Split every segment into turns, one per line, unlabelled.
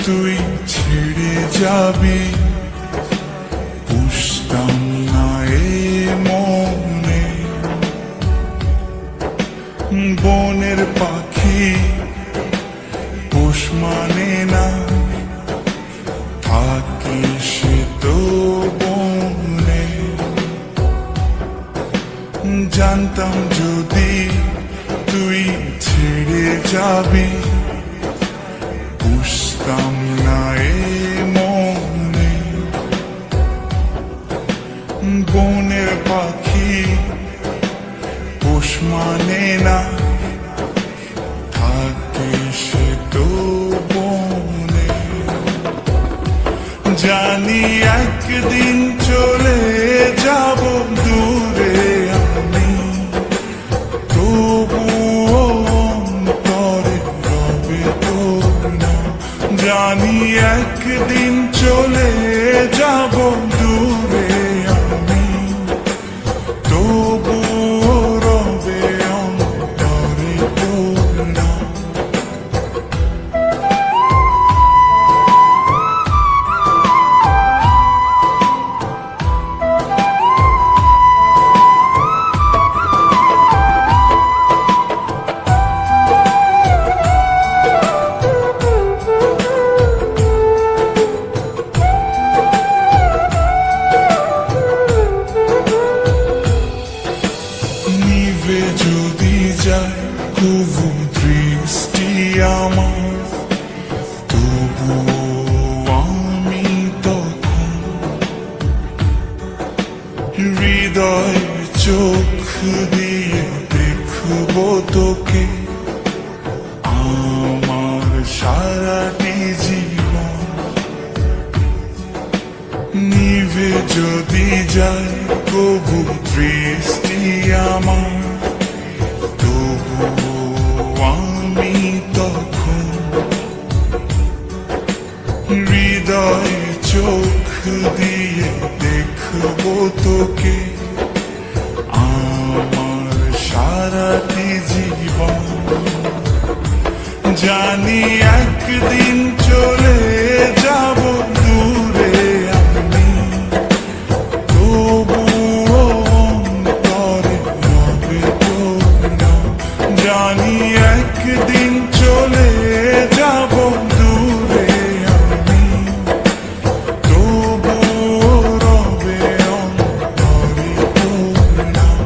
তুই ছেড়ে যাবি, বুঝতাম না এ মনে। বনের পাখি পোষ মানে না, থাকে সে তো বনে। জানতাম যদি তুই ছেড়ে যাবি, বুঝতাম না এ মনে। বনের পাখি পোষ মানে না, থাকে সে তো বনে। জানি একদিন চলে যাব দূরে আমি, তবুও অন্তরে রবে তোর নাম। জানি একদিন চলে যাব দূরে আমি, তবুও রবে অন্তরে তোর নাম। নিভে যদি যায় কবু দৃষ্টি আমার, তবুও আমি তখন হৃদয় চোখ দিয়ে দেখব তোকে আমার সারাটি জীবন। নিভে যদি যায় কবু দৃষ্টি আমার, তবুও আমি তখন হৃদয় চোখ দিয়ে দেখব তোকে আমার সারাটি জীবন। জানি একদিন চলে যাব দূরে আমি, তবুও অন্তরে রবে তোর নাম। জানি একদিন চলে যাব দূরে আমি, তবুও রবে অন্তরে তোর নাম।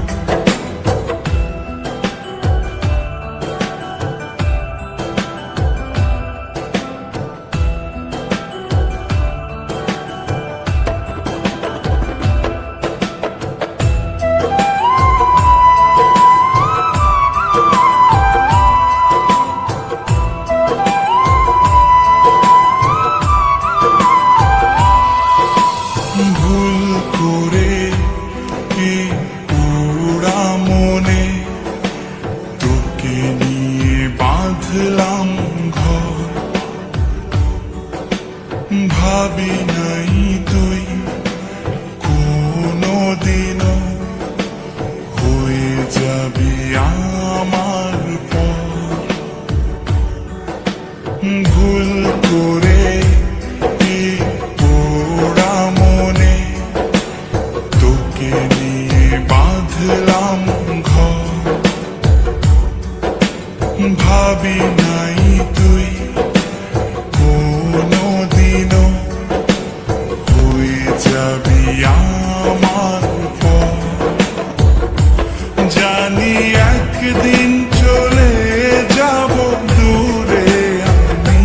ভুল করে এই পোড়া মনে তোকে নিয়ে বাঁধলাম ঘর। ভাবি নাই তুই কোনোদিনও হয়ে যাবি আমার পর। ভুল করে এই পোড়া মনে তোকে নিয়ে বাঁধলাম ঘর। ভাবি নাই তুই কোনোদিনও হয়ে যাবি আমার পর। জানি একদিন চলে যাব দূরে আমি,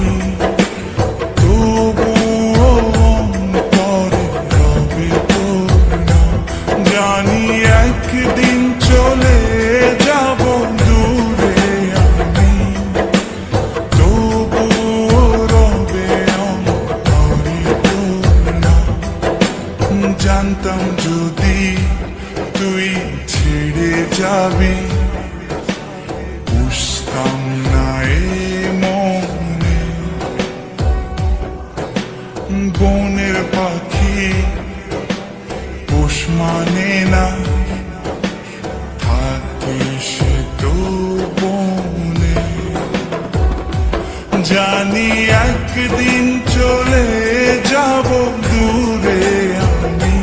জানি একদিন চলে যাব দূরে আমি,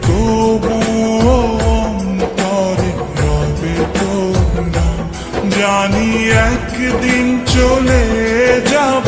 তবুও অন্তরে রবে তোর নাম। জানি একদিন চলে যাব